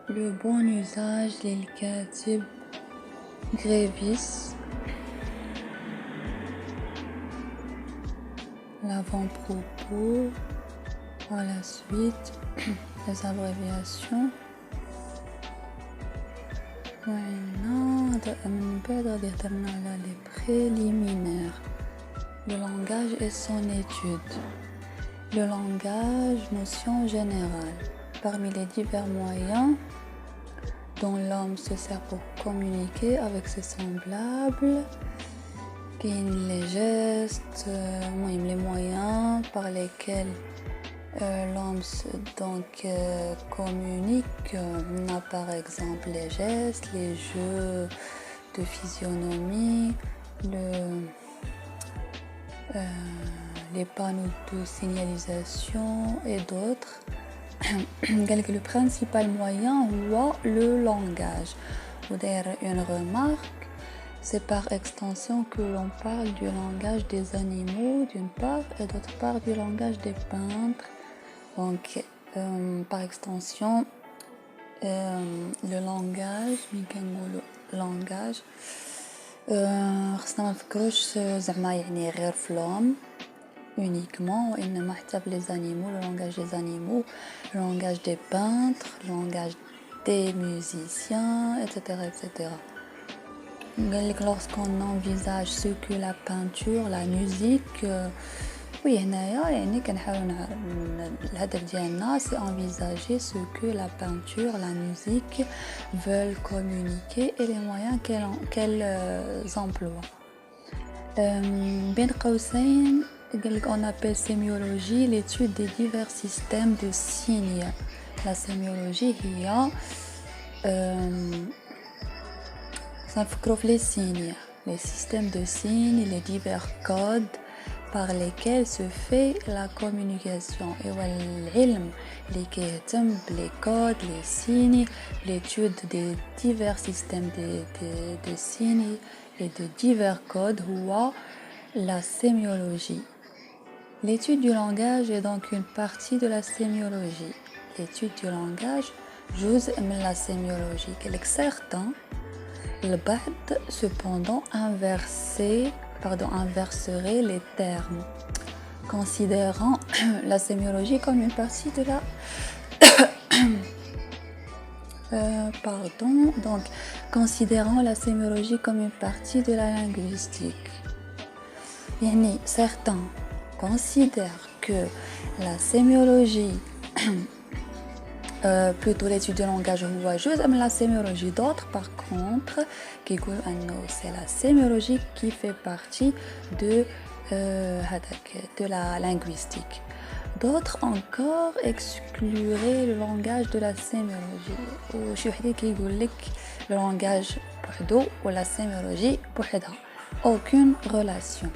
le bon usage للكاتب Grévis, l'avant-propos, par la suite, les abréviations. Maintenant, من بعد غادي يهضرنا على les préliminaires, le langage et son étude. Le langage, notion générale. Parmi les divers moyens dont l'homme se sert pour communiquer avec ses semblables, les gestes, les moyens par lesquels l'homme communique. On a par exemple les gestes, les jeux de physionomie, les panneaux de signalisation et d'autres. Le principal moyen est le langage. Ou d'ailleurs une remarque, c'est par extension que l'on parle du langage des animaux d'une part et d'autre part du langage des peintres. Donc par extension le langage خصنا ما نفكروش زعما يعني غير في العلم uniquement وإنما حتى les animaux, le langage des animaux, le langage des peintres, le langage des musiciens, etc. etc. Lorsqu'on envisage ce que la peinture, la musique, oui, الهدف ديالنا c'est envisager ce que la peinture, la musique veulent communiquer et les moyens qu'elles emploient. بين قوسين on appelle sémiologie l'étude des divers systèmes de signes. La sémiologie هي les signes, les systèmes de signes, les divers codes par lesquels se fait la communication. Et l'ilm اللي كيهتم les codes, les signes, l'étude des divers systèmes de signes et de divers codes هو la sémiologie. L'étude du langage est donc une partie de la sémiologie. L'étude du langage جزء من la sémiologie. Certains البعض cependant inverserait les termes, considérant la sémiologie comme une partie de la considérant la sémiologie comme une partie de la linguistique. Certains considèrent que la sémiologie plutôt l'étude du langage هو جزء من la sémiologie. D'autres par contre qui disent que c'est la sémiologie qui fait partie de la linguistique. D'autres encore excluraient le langage de la sémiologie. وشي وحده كيقول لك le langage بوحدو ولا sémiologie بوحدها. Aucune relation.